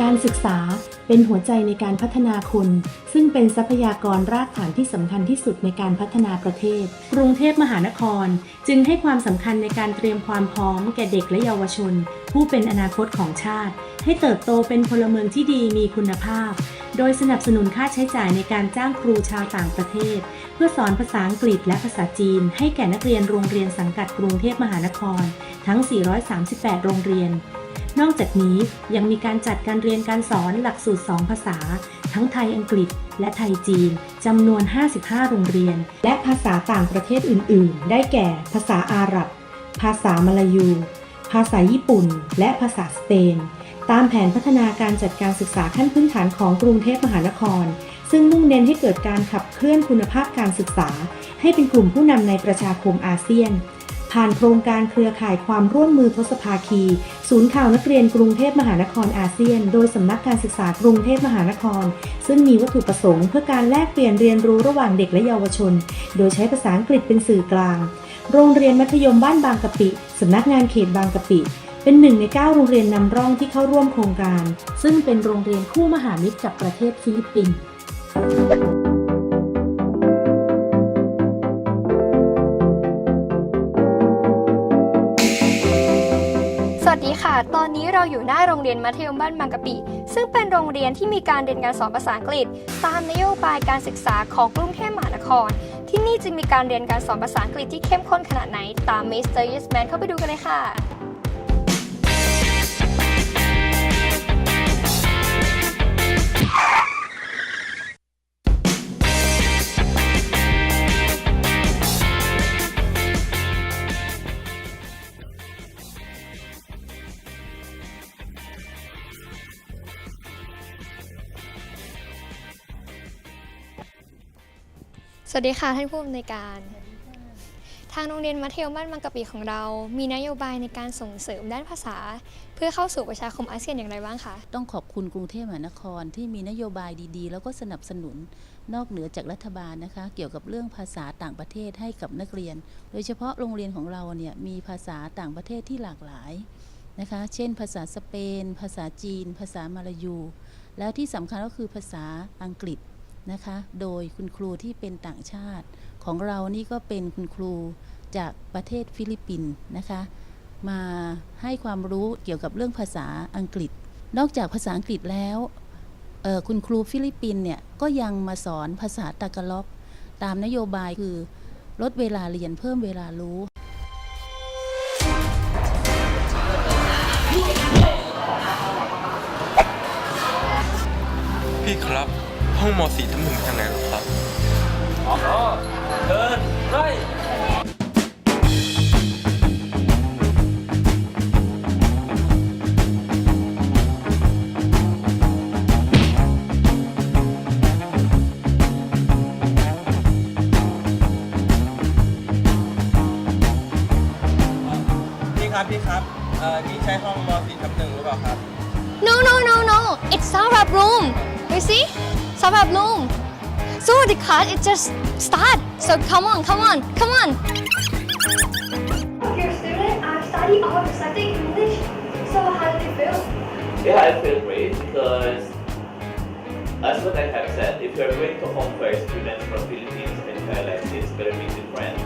การศึกษาเป็นหัวใจในการพัฒนาคนซึ่งเป็นทรัพยากรรากฐานที่สำคัญที่สุดในการพัฒนาประเทศกรุงเทพมหานครจึงให้ความสำคัญในการเตรียมความพร้อมแก่เด็กและเยาวชนผู้เป็นอนาคตของชาติให้เติบโตเป็นพลเมืองที่ดีมีคุณภาพโดยสนับสนุนค่าใช้จ่ายในการจ้างครูชาวต่างประเทศเพื่อสอนภาษาอังกฤษและภาษาจีนให้แก่นักเรียนโรงเรียนสังกัดกรุงเทพมหานครทั้ง 438 โรงเรียนนอกจากนี้ยังมีการจัดการเรียนการสอนหลักสูตร 2 ภาษาทั้งไทยอังกฤษและไทยจีนจำนวน 55 โรงเรียนและภาษาต่างประเทศอื่นๆได้แก่ภาษาอาหรับภาษามลายูภาษาญี่ปุ่นและภาษาสเปนตามแผนพัฒนาการจัดการศึกษาขั้นพื้นฐานของกรุงเทพมหานครซึ่งมุ่งเน้นให้เกิดการขับเคลื่อนคุณภาพการศึกษาให้เป็นกลุ่มผู้นำในประชาคมอาเซียนผ่านโครงการเครือข่ายความร่วมมือทศภาคีศูนย์ข่าวนักเรียนกรุงเทพมหานครอาเซียนโดยสำนักการศึกษากรุงเทพมหานครซึ่งมีวัตถุประสงค์เพื่อการแลกเปลี่ยนเรียนรู้ระหว่างเด็กและเยาวชนโดยใช้ภาษาอังกฤษเป็นสื่อกลางโรงเรียนมัธยมบ้านบางกะปิสำนักงานเขตบางกะปิเป็นหนึ่งใน 9 โรงเรียนนำร่องที่เข้าร่วมโครงการซึ่งเป็นโรงเรียนคู่มหามิตรกับประเทศฟิลิปปินส์สวัสดีค่ะตอนนี้เราอยู่หน้าโรงเรียนมัธยมบ้านบางกะปิซึ่งเป็นโรงเรียนที่มีการเรียนการสอนภาษาอังกฤษตามนโยบายการศึกษาของกรุงเทพมหานครที่นี่จึงมีการเรียนการสอนภาษาอังกฤษที่เข้มข้นขนาดไหนตามมิสเตอร์ Yes Man เข้าไปดูกันเลยค่ะสวัสดีค่ะท่านผู้อำนวยการทางโรงเรียนมัธยมบ้านบางกะปิของเรามีนโยบายในการส่งเสริมด้านภาษาเพื่อเข้าสู่ประชาคมอาเซียนอย่างไรบ้างคะต้องขอบคุณกรุงเทพมหานครที่มีนโยบายดีๆแล้วก็สนับสนุนนอกเหนือจากรัฐบาลนะคะเกี่ยวกับเรื่องภาษาต่างประเทศให้กับนักเรียนโดยเฉพาะโรงเรียนของเราเนี่ยมีภาษาต่างประเทศที่หลากหลายนะคะเช่นภาษาสเปนภาษาจีนภาษามลายูแล้วที่สำคัญก็คือภาษาอังกฤษนะคะโดยคุณครูที่เป็นต่างชาติของเรานี่ก็เป็นคุณครูจากประเทศฟิลิปปินส์นะคะมาให้ความรู้เกี่ยวกับเรื่องภาษาอังกฤษนอกจากภาษาอังกฤษแล้วคุณครูฟิลิปปินส์เนี่ยก็ยังมาสอนภาษาตากาล็อกตามนโยบายคือลดเวลาเรียนเพิ่มเวลารู้พี่ครับห้องม.4 ทับ 1ทางไหนหรอครับอ๋อเดินไล่พี่ครับนี่ใช่ห้องม.4 ทับ 1หรือเปล่าครับ No it's Sarab room you see Sarab room so the class it just start so come on Dear student, I've studied all the subject English. So how did you feel? Yeah, I feel great because as what I have said, if you're going to compare students from Philippines and Thailand, it's very big different.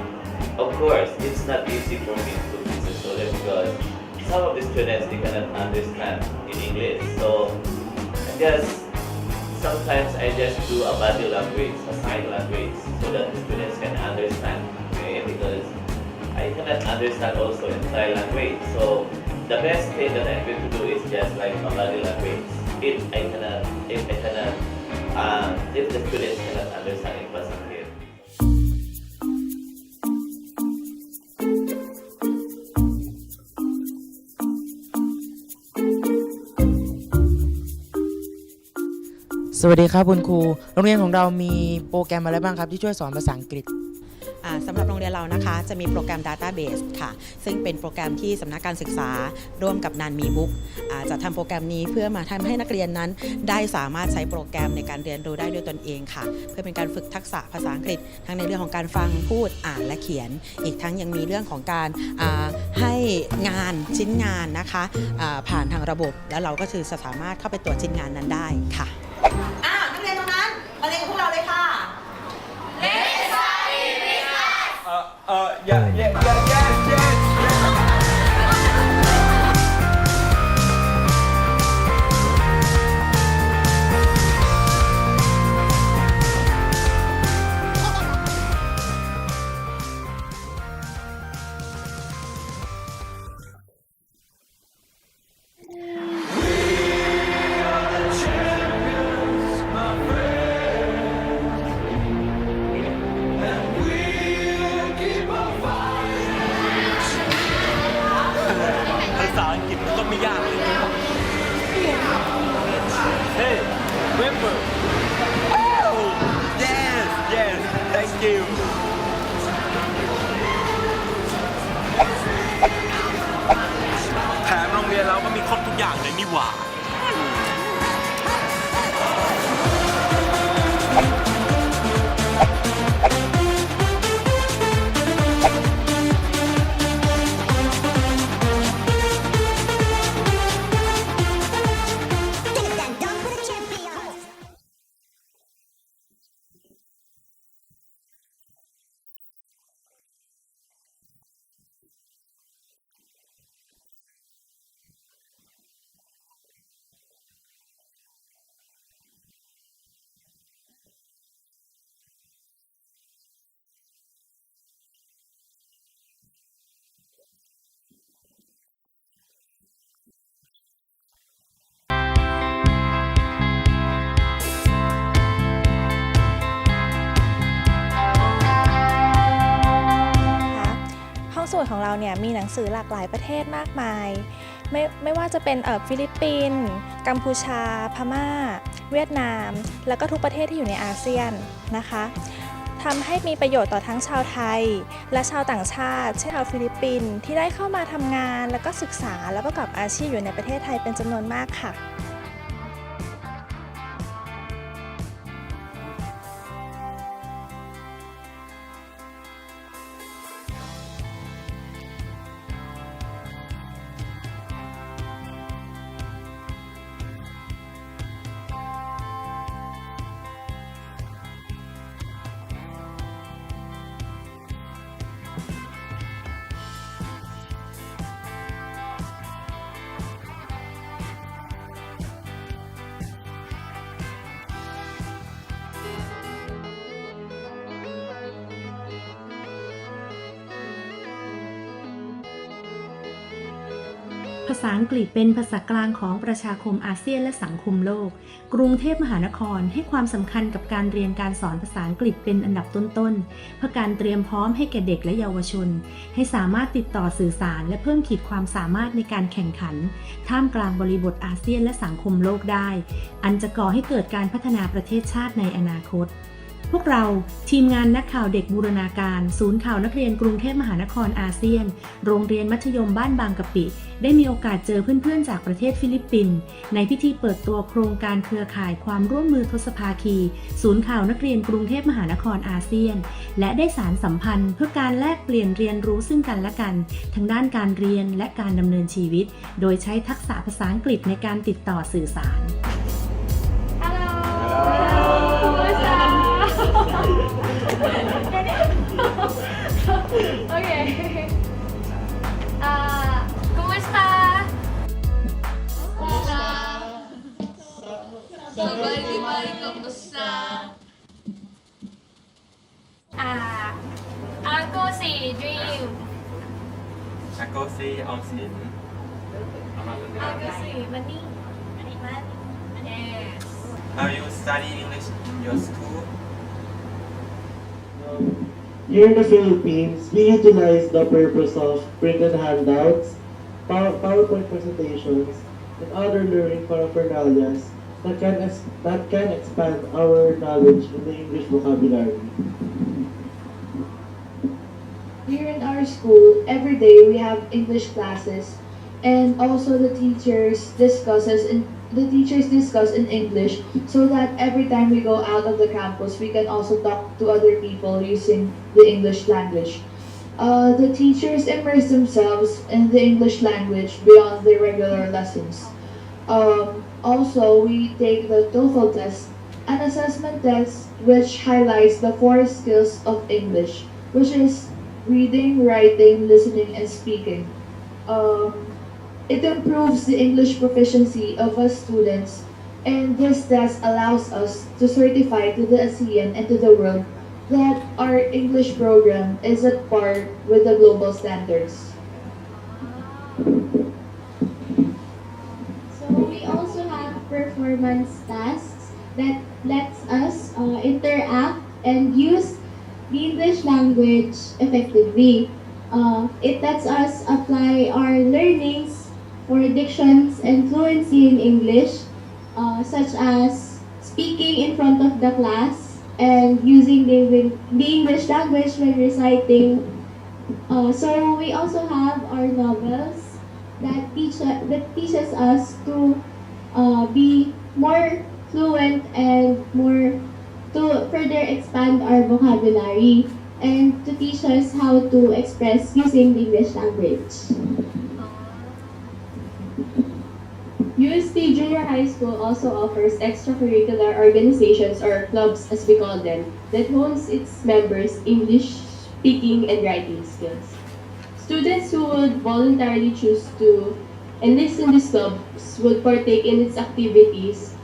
Of course, it's not easy for me to teach a student because some of the students they cannot understand in English. So I guess sometimes I just do a body language, a sign language, so that the students can understand. Okay, because I cannot understand also in Thai language. So the best thing that I'm going to do is just like a body language. If the students cannot understand in person here. สวัสดีครับคุณครูโรงเรียนของเรามีโปรแกรมอะไรบ้างครับที่ช่วยสอนภาษาอังกฤษ สำหรับโรงเรียนเรานะคะจะมีโปรแกรม Database ค่ะซึ่งเป็นโปรแกรมที่สำนักการศึกษาร่วมกับนานมีบุ๊กจะทำโปรแกรมนี้เพื่อมาทำให้นักเรียนนั้นได้สามารถใช้โปรแกรมในการเรียนรู้ได้ด้วยตนเองค่ะเพื่อเป็นการฝึกทักษะภาษาอังกฤษทั้งในเรื่องของการฟังพูดอ่านและเขียนอีกทั้งยังมีเรื่องของการให้งานชิ้นงานนะคะผ่านทางระบบแล้วเราก็คือสามารถเข้าไปตรวจชิ้นงานนั้นได้ค่ะนักเรียนตรงนั้นมาเรียนกับพวกเราเลยค่ะ ภาษาอังกฤษมันก็ไม่ยากเลยHey remember Oh yes yes thank you แถมโรงเรียนเราก็มีครบทุกอย่างเลยนี่หว่าสูตรของเราเนี่ยมีหนังสือหลากหลายประเทศมากมายไม่ว่าจะเป็นฟิลิปปินส์กัมพูชาพม่าเวียดนามแล้วก็ทุกประเทศที่อยู่ในอาเซียนนะคะทำให้มีประโยชน์ต่อทั้งชาวไทยและชาวต่างชาติเช่นชาวฟิลิปปินส์ที่ได้เข้ามาทำงานแล้วก็ศึกษาแล้วก็ประกอบอาชีพอยู่ในประเทศไทยเป็นจำนวนมากค่ะ ภาษาอังกฤษเป็นภาษากลางของประชาคมอาเซียนและสังคมโลกกรุงเทพมหานครให้ความสำคัญกับการเรียนการสอนภาษาอังกฤษเป็นอันดับต้นๆเพื่อการเตรียมพร้อมให้แก่เด็กและเยาวชนให้สามารถติดต่อสื่อสารและเพิ่มขีดความสามารถในการแข่งขันท่ามกลางบริบทอาเซียนและสังคมโลกได้อันจะก่อให้เกิดการพัฒนาประเทศชาติในอนาคตพวกเราทีมงานนักข่าวเด็กบูรณาการศูนย์ข่าวนักเรียนกรุงเทพมหานครอาเซียนโรงเรียนมัธยมบ้านบางกะปิได้มีโอกาสเจอเพื่อนๆจากประเทศฟิลิปปินส์ในพิธีเปิดตัวโครงการเครือข่ายความร่วมมือทศภาคีศูนย์ข่าวนักเรียนกรุงเทพมหานครอาเซียนและได้สานสัมพันธ์เพื่อการแลกเปลี่ยนเรียนรู้ซึ่งกันและกันทั้งด้านการเรียนและการดำเนินชีวิตโดยใช้ทักษะภาษาอังกฤษในการติดต่อสื่อสาร Okay. ¿Cómo está? Hola. Bye, kamusta? Ako si Dream. Ako si Omsin. Ako si Mani. Yes. You study English in your school? Here in the Philippines, we utilize the purpose of printed handouts, PowerPoint presentations, and other learning paraphernalia that can expand our knowledge in the English vocabulary. our school, every day we have English classes, and also the teachers discuss in English, so that every time we go out of the campus, we can also talk to other people using the English language. The teachers immerse themselves in the English language beyond their regular lessons. Also, we take the TOEFL test, an assessment test which highlights the four skills of English, which is reading, writing, listening, and speaking. It improves the English proficiency of us students, and this test allows us to certify to the ASEAN and to the world that our English program is at par with the global standards. So we also have performance tasks that lets us interact and use the English language effectively. It lets us apply our learnings for dictions and fluency in English, such as speaking in front of the class and using the English language when reciting. So we also have our novels that teaches us to be more fluent and more to further expand our vocabulary and to teach us how to express using the English language. UST Junior High School also offers extracurricular organizations, or clubs as we call them, that hones its members' English speaking and writing skills. Students who would voluntarily choose to enlist in these clubs would partake in its activities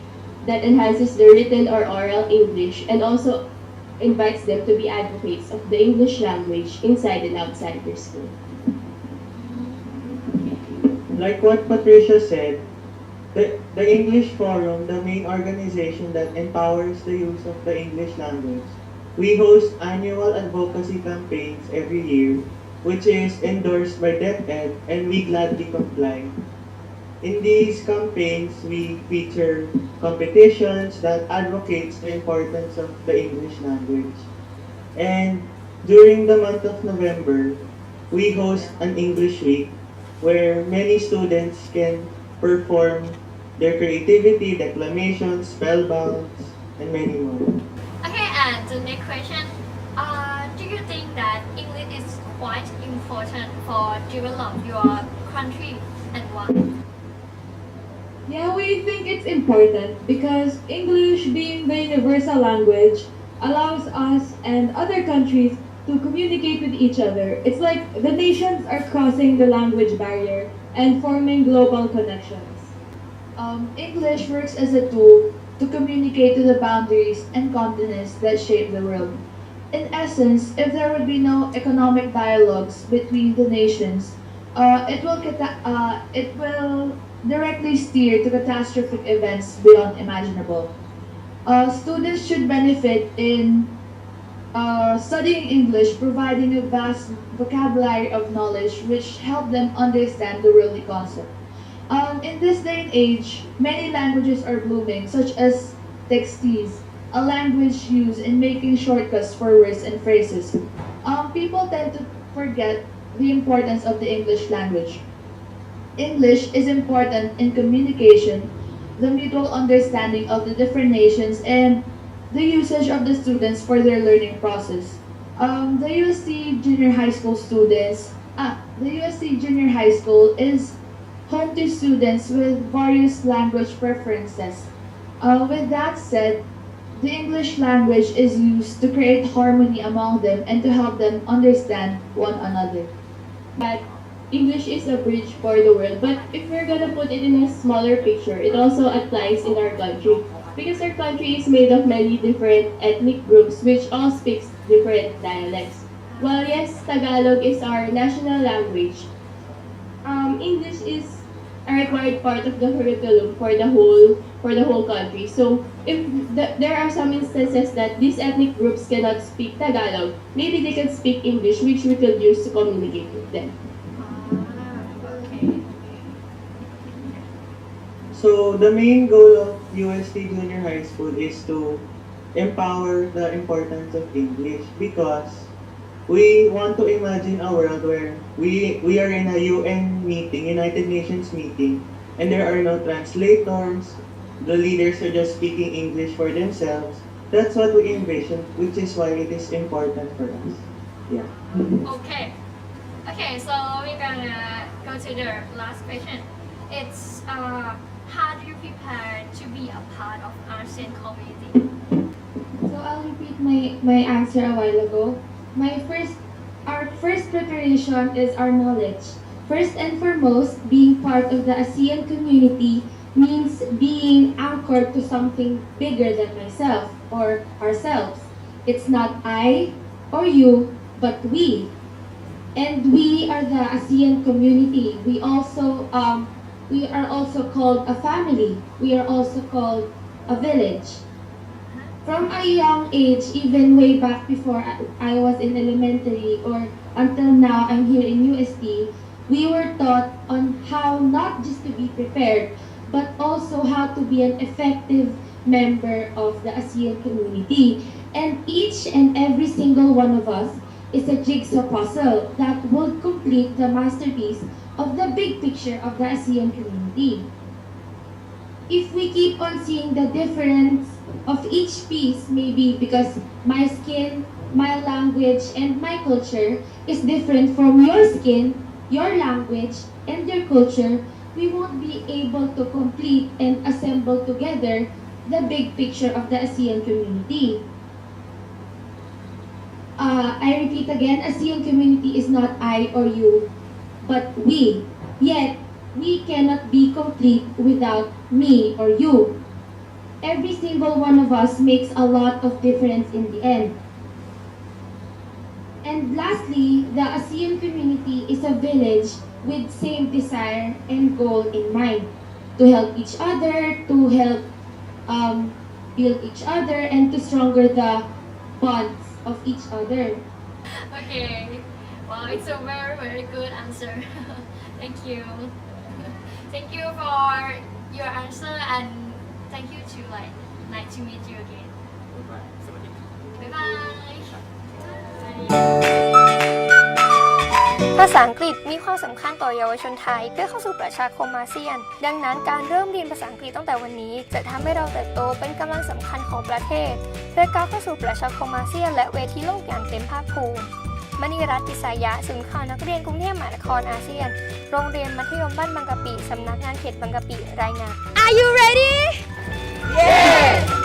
that enhances their written or oral English and also invites them to be advocates of the English language inside and outside their school. Like what Patricia said, the English Forum, the main organization that empowers the use of the English language, we host annual advocacy campaigns every year, which is endorsed by DepEd, and we gladly comply. In these campaigns, we feature competitions that advocates the importance of the English language. And during the month of November, we host an English week where many students can perform their creativity, declamations, spellbounds, and many more. Okay, and the next question. Do you think that English is quite important for develop your country and why? Yeah, we think it's important because English, being the universal language, allows us and other countries to communicate with each other. It's like the nations are crossing the language barrier and forming global connections. English works as a tool to communicate to the boundaries and continents that shape the world. In essence, if there would be no economic dialogues between the nations, it will directly steer to catastrophic events beyond imaginable. Students should benefit in studying English, providing a vast vocabulary of knowledge which help them understand the worldly concept. In this day and age, many languages are blooming, such as Textese, a language used in making shortcuts for words and phrases. People tend to forget the importance of the English language. English is important in communication, the mutual understanding of the different nations, and the usage of the students for their learning process. The UST Junior High School is home to students with various language preferences. With that said, the English language is used to create harmony among them and to help them understand one another. But English is a bridge for the world, but if we're gonna put it in a smaller picture, it also applies in our country. Because our country is made of many different ethnic groups which all speak different dialects. While yes, Tagalog is our national language, English is a required part of the curriculum for the whole country. So if there are some instances that these ethnic groups cannot speak Tagalog, maybe they can speak English, which we could use to communicate with them. So the main goal of UST Junior High School is to empower the importance of English because We want to imagine a world where we are in a UN meeting, United Nations meeting, and there are no translators, the leaders are just speaking English for themselves. That's what we envision, which is why it is important for us. Yeah. Okay. Okay, so we're gonna go to the last question. It's how do you prepare to be a part of ASEAN community? So I'll repeat my answer a while ago. Our first preparation is our knowledge. First and foremost, being part of the ASEAN community means being anchored to something bigger than myself or ourselves. It's not I or you, but we. And we are the ASEAN community. We are also called a family. We are also called a village. From a young age, even way back before I was in elementary or until now I'm here in UST, we were taught on how not just to be prepared, but also how to be an effective member of the ASEAN community. And each and every single one of us is a jigsaw puzzle that will complete the masterpiece of the big picture of the ASEAN community. If we keep on seeing the difference of each piece, maybe because my skin, my language, and my culture is different from your skin, your language, and your culture, we won't be able to complete and assemble together the big picture of the ASEAN community. I repeat again, ASEAN community is not I or you, but we. Yet, we cannot be complete without me or you. Every single one of us makes a lot of difference in the end. And lastly, the ASEAN community is a village with same desire and goal in mind, to help each other, to help build each other, and to stronger the bonds of each other. Okay. Wow, it's a very, very good answer. Thank you. Thank you for your answer and thank you to nice to meet you again. Bye bye. ภาษาอังกฤษมีความสำคัญต่อเยาวชนไทยเพื่อเข้าสู่ประชาคมอาเซียน ดังนั้นการเริ่มเรียนภาษาอังกฤษตั้งแต่วันนี้จะทำให้เราเติบโตเป็นกำลังสำคัญของประเทศเพื่อก้าวเข้าสู่ประชาคมอาเซียนและเวทีโลกอย่างเต็มภาคภูมิมณีรัตน์ ปิษายะศูนย์ข่าวนักเรียนกรุงเทพมหานครอาเซียนโรงเรียนมัธยมบ้านบางกะปิสำนักงานเขตบางกะปิรายงาน Are you ready? Yes!